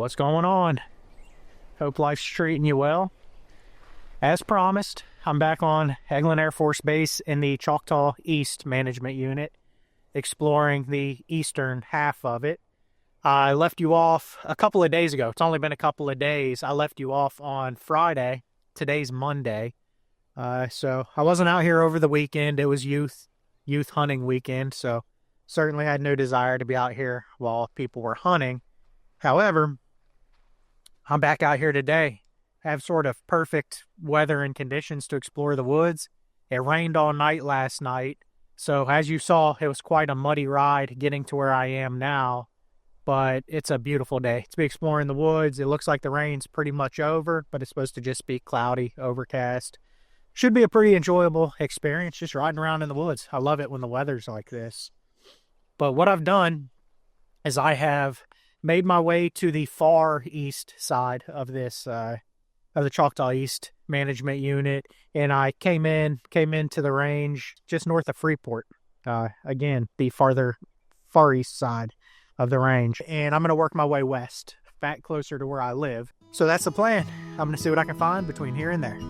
What's going on? Hope life's treating you well. As promised, I'm back on Eglin Air Force Base in the Choctaw East Management Unit, exploring the eastern half of it. I left you off a couple of days ago. It's only been a couple of days. I left you off on Friday. Today's Monday. So I wasn't out here over the weekend. It was youth hunting weekend, so certainly had no desire to be out here while people were hunting. However, I'm back out here today. I have sort of perfect weather and conditions to explore the woods. It rained all night last night, so as you saw, it was quite a muddy ride getting to where I am now, but it's a beautiful day to be exploring the woods. It looks like the rain's pretty much over, but it's supposed to just be cloudy, overcast. Should be a pretty enjoyable experience just riding around in the woods. I love it when the weather's like this. But what I've done is I have made my way to the far east side of this, of the Choctaw East Management Unit, and I came into the range just north of Freeport. Again, the far east side of the range, and I'm going to work my way west, back closer to where I live. So that's the plan. I'm going to see what I can find between here and there.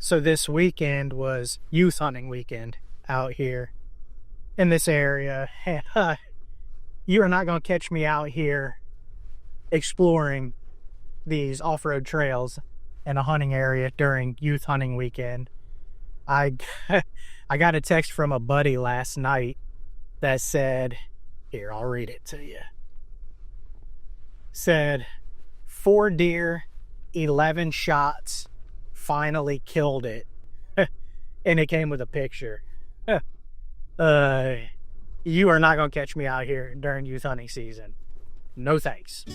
So this weekend was youth hunting weekend out here in this area. And, you are not going to catch me out here exploring these off-road trails in a hunting area during youth hunting weekend. I got a text from a buddy last night that said, here, I'll read it to you. Said, 4 deer, 11 shots, finally killed it. And it came with a picture. You are not going to catch me out here during youth hunting season. No thanks.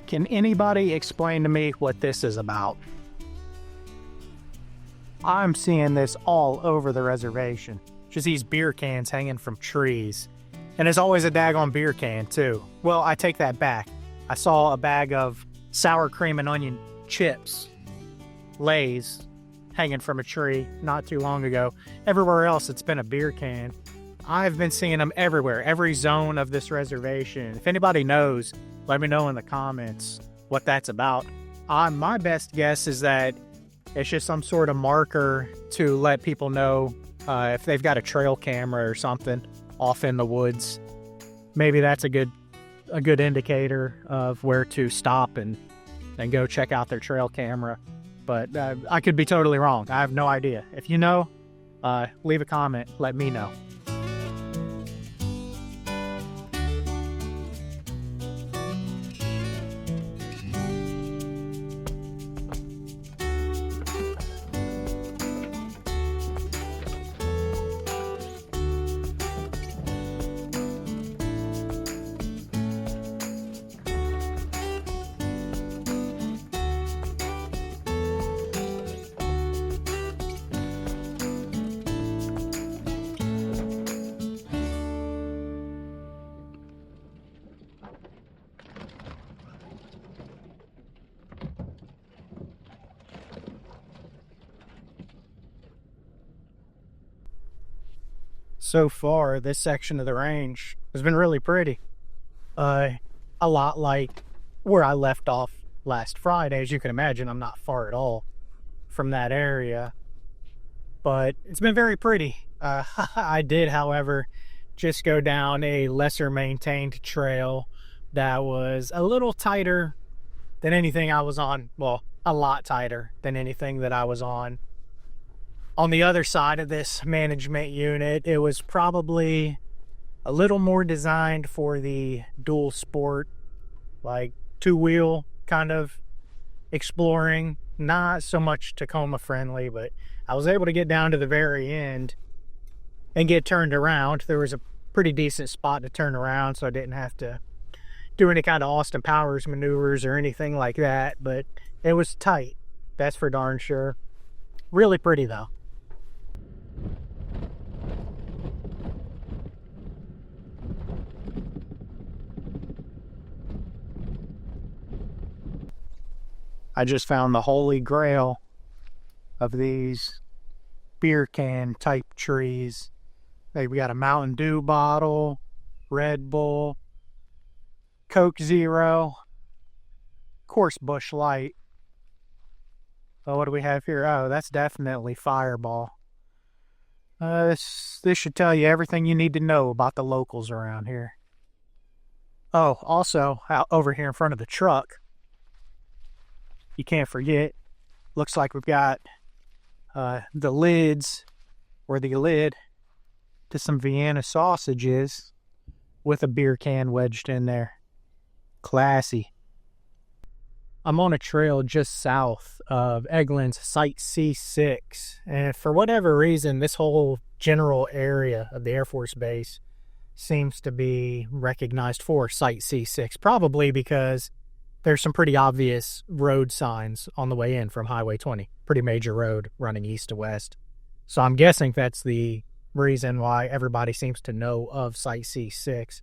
Can anybody explain to me what this is about? I'm seeing this all over the reservation. Just these beer cans hanging from trees. And there's always a daggone beer can, too. Well, I take that back. I saw a bag of sour cream and onion chips, Lay's, hanging from a tree not too long ago. Everywhere else, it's been a beer can. I've been seeing them everywhere, every zone of this reservation. If anybody knows, let me know in the comments what that's about. My best guess is that it's just some sort of marker to let people know if they've got a trail camera or something off in the woods. Maybe that's a good indicator of where to stop and go check out their trail camera. But I could be totally wrong. I have no idea. If you know, leave a comment. Let me know. So far, this section of the range has been really pretty. A lot like where I left off last Friday. As you can imagine, I'm not far at all from that area, but it's been very pretty. I did, however, just go down a lesser maintained trail that was a little tighter than anything I was on. Well, a lot tighter than anything that I was on. On the other side of this management unit, it was probably a little more designed for the dual sport, like two-wheel kind of exploring. Not so much Tacoma friendly, but I was able to get down to the very end and get turned around. There was a pretty decent spot to turn around, so I didn't have to do any kind of Austin Powers maneuvers or anything like that, but it was tight. That's for darn sure. Really pretty, though. I just found the holy grail of these beer can type trees. We got a Mountain Dew bottle, Red Bull, Coke Zero, of course Busch Light. Oh, what do we have here? Oh, that's definitely Fireball. This should tell you everything you need to know about the locals around here. Oh, also, out over here in front of the truck, you can't forget, looks like we've got the lids, or the lid, to some Vienna sausages with a beer can wedged in there. Classy. I'm on a trail just south of Eglin's Site C6, and for whatever reason, this whole general area of the Air Force Base seems to be recognized for Site C6, probably because there's some pretty obvious road signs on the way in from Highway 20. Pretty major road running east to west. So I'm guessing that's the reason why everybody seems to know of Site C6.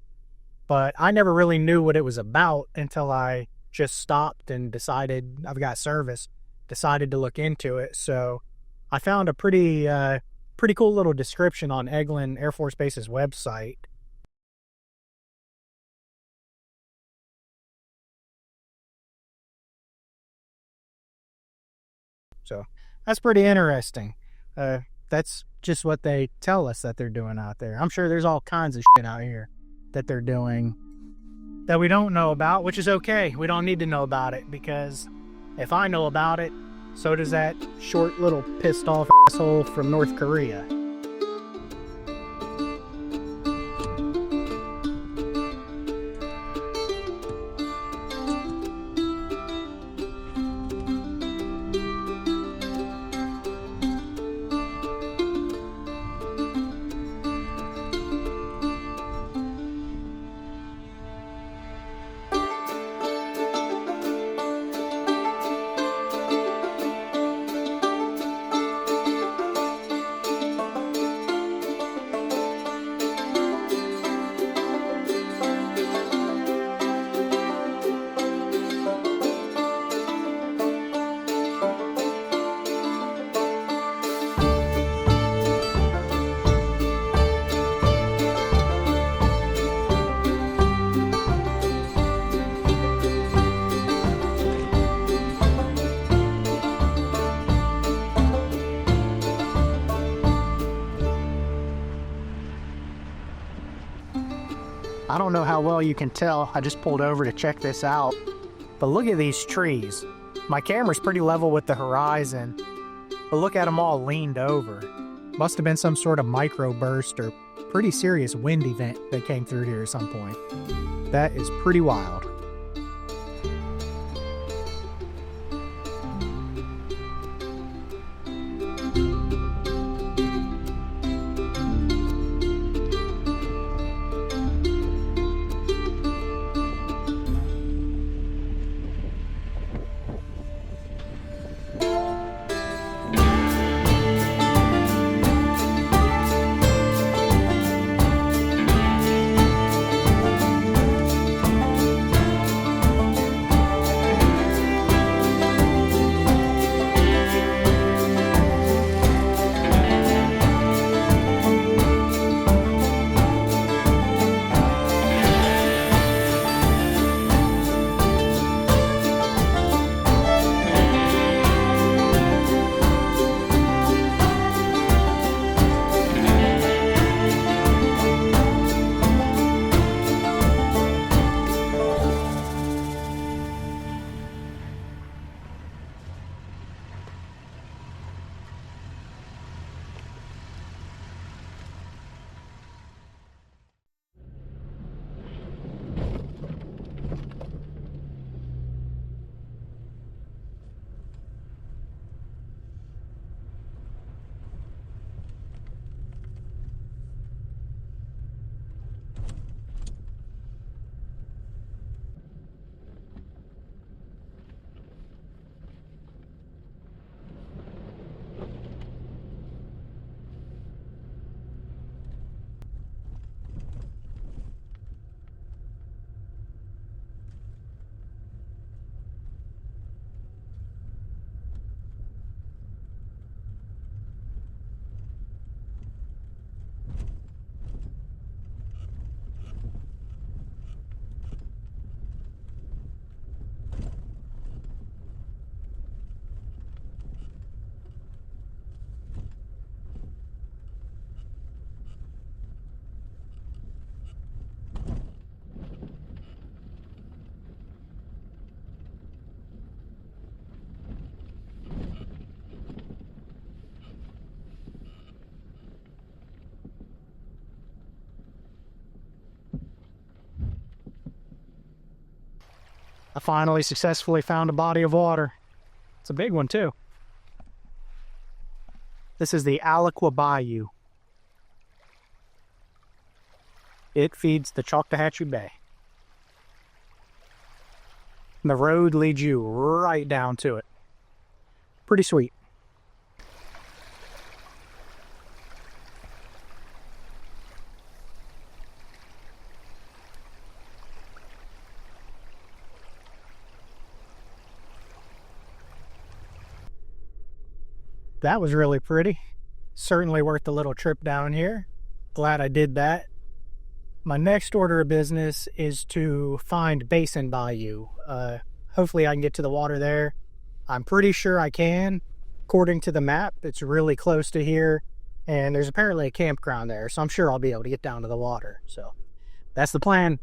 But I never really knew what it was about until I just stopped and decided I've got service. Decided to look into it. So I found a pretty cool little description on Eglin Air Force Base's website. So that's pretty interesting. That's just what they tell us that they're doing out there. I'm sure there's all kinds of shit out here that they're doing that we don't know about, which is okay. We don't need to know about it, because if I know about it, so does that short little pissed off asshole from North Korea. I don't know how well you can tell. I just pulled over to check this out. But look at these trees. My camera's pretty level with the horizon, but look at them all leaned over. Must have been some sort of microburst or pretty serious wind event that came through here at some point. That is pretty wild. I finally successfully found a body of water. It's a big one too. This is the Aliqua Bayou. It feeds the Choctawhatchee Bay. And the road leads you right down to it. Pretty sweet. That was really pretty. Certainly worth the little trip down here. Glad I did that. My next order of business is to find Basin Bayou. Hopefully I can get to the water there. I'm pretty sure I can. According to the map, it's really close to here. And there's apparently a campground there, so I'm sure I'll be able to get down to the water. So that's the plan.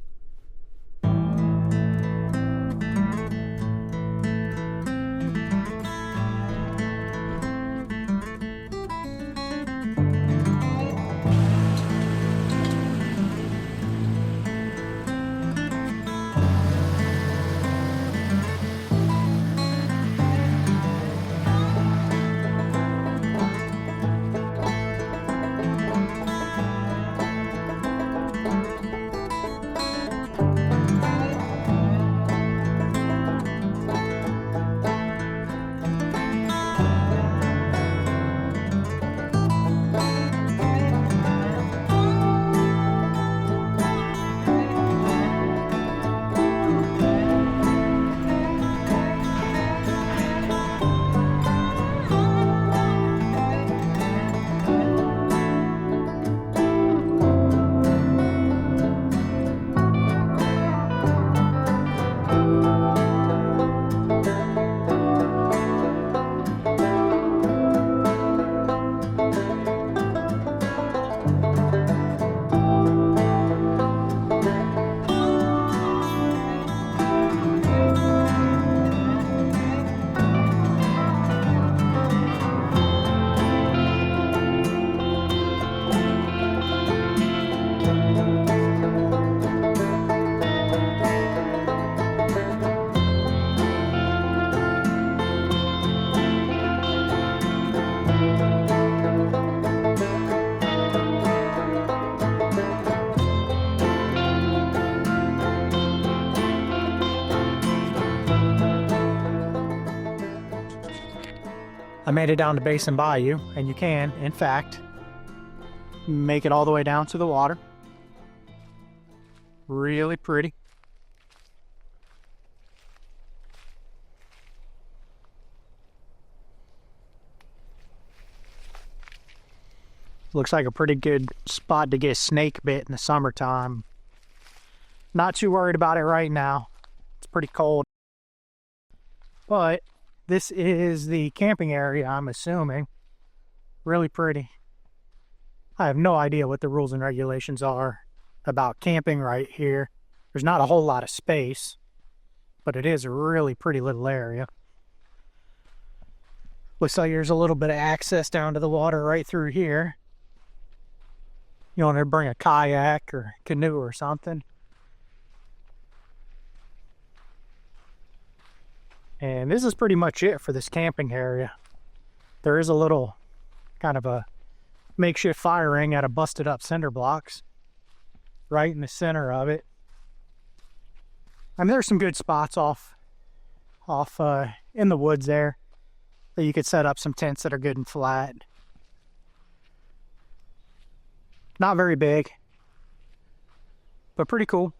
I made it down to Basin Bayou, and you can, in fact, make it all the way down to the water. Really pretty. Looks like a pretty good spot to get snake bit in the summertime. Not too worried about it right now. It's pretty cold. But this is the camping area, I'm assuming. Really pretty. I have no idea what the rules and regulations are about camping right here. There's not a whole lot of space, but it is a really pretty little area. Looks like there's a little bit of access down to the water right through here. You want to bring a kayak or canoe or something. And this is pretty much it for this camping area. There is a little kind of a makeshift fire ring out of busted up cinder blocks right in the center of it. I mean, there's some good spots off in the woods there that you could set up some tents that are good and flat. Not very big, but pretty cool.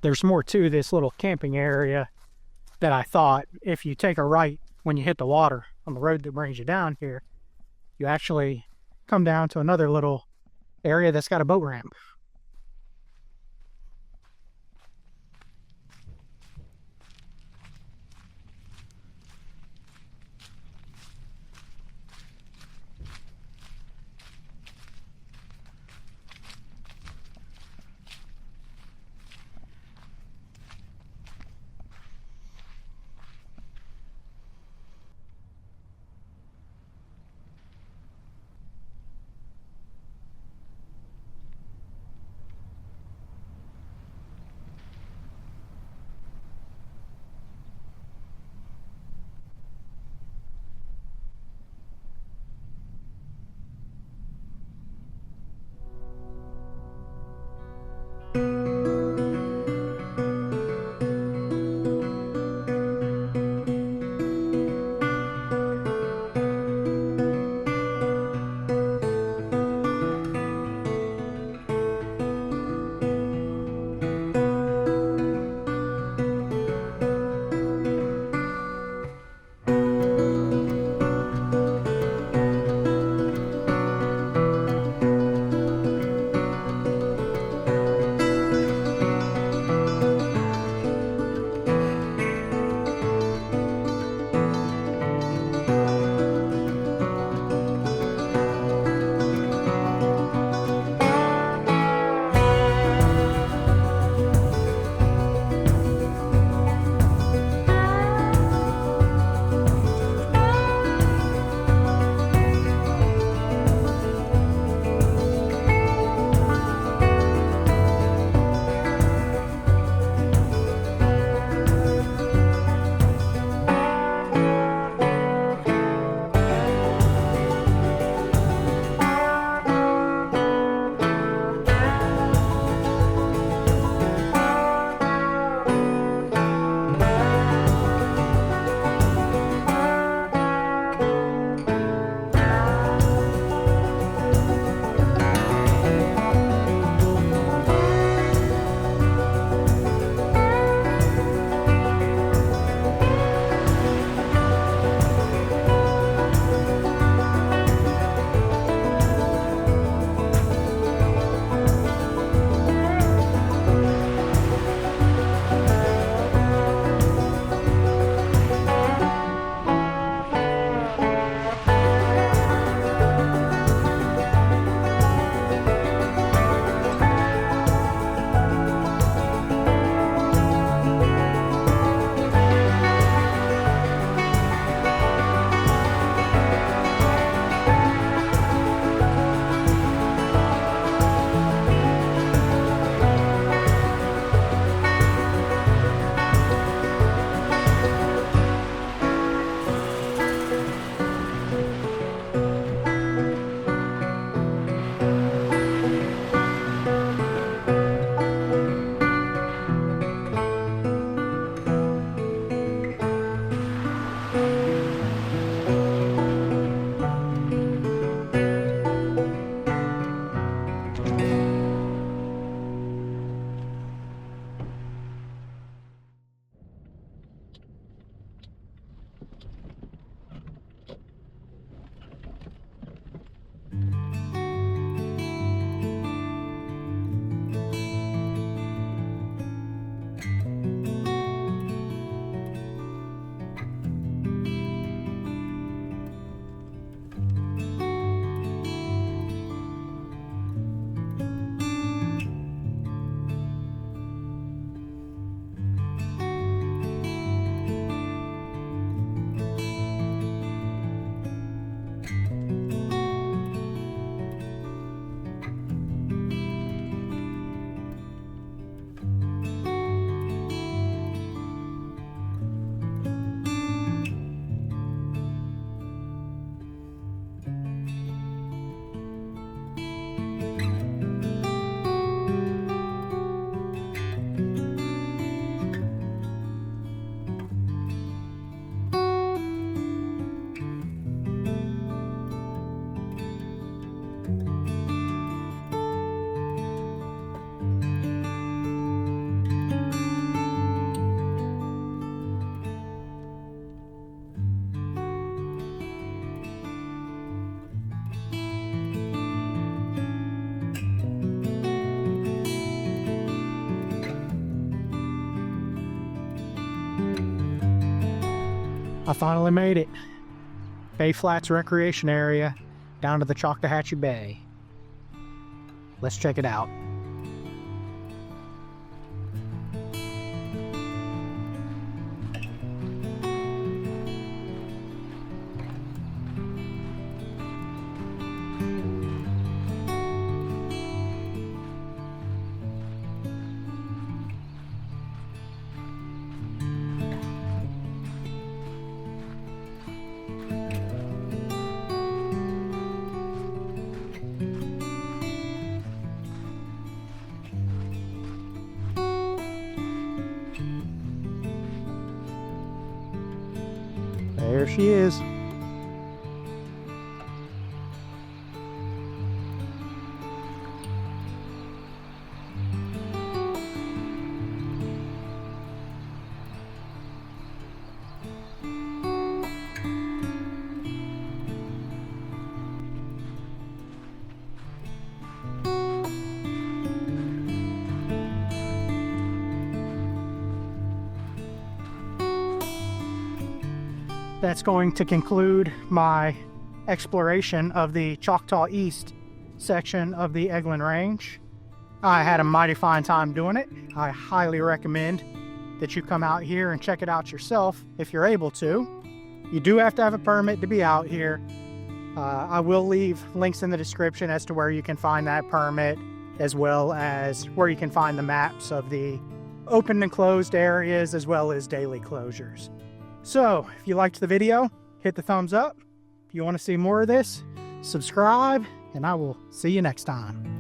There's more to this little camping area than I thought. If you take a right when you hit the water on the road that brings you down here, you actually come down to another little area that's got a boat ramp. I finally made it. Bay Flats Recreation Area down to the Choctawhatchee Bay. Let's check it out. There she is. That's going to conclude my exploration of the Choctaw East section of the Eglin Range. I had a mighty fine time doing it. I highly recommend that you come out here and check it out yourself if you're able to. You do have to have a permit to be out here. I will leave links in the description as to where you can find that permit, as well as where you can find the maps of the open and closed areas, as well as daily closures. So, if you liked the video, hit the thumbs up. If you want to see more of this, subscribe, and I will see you next time.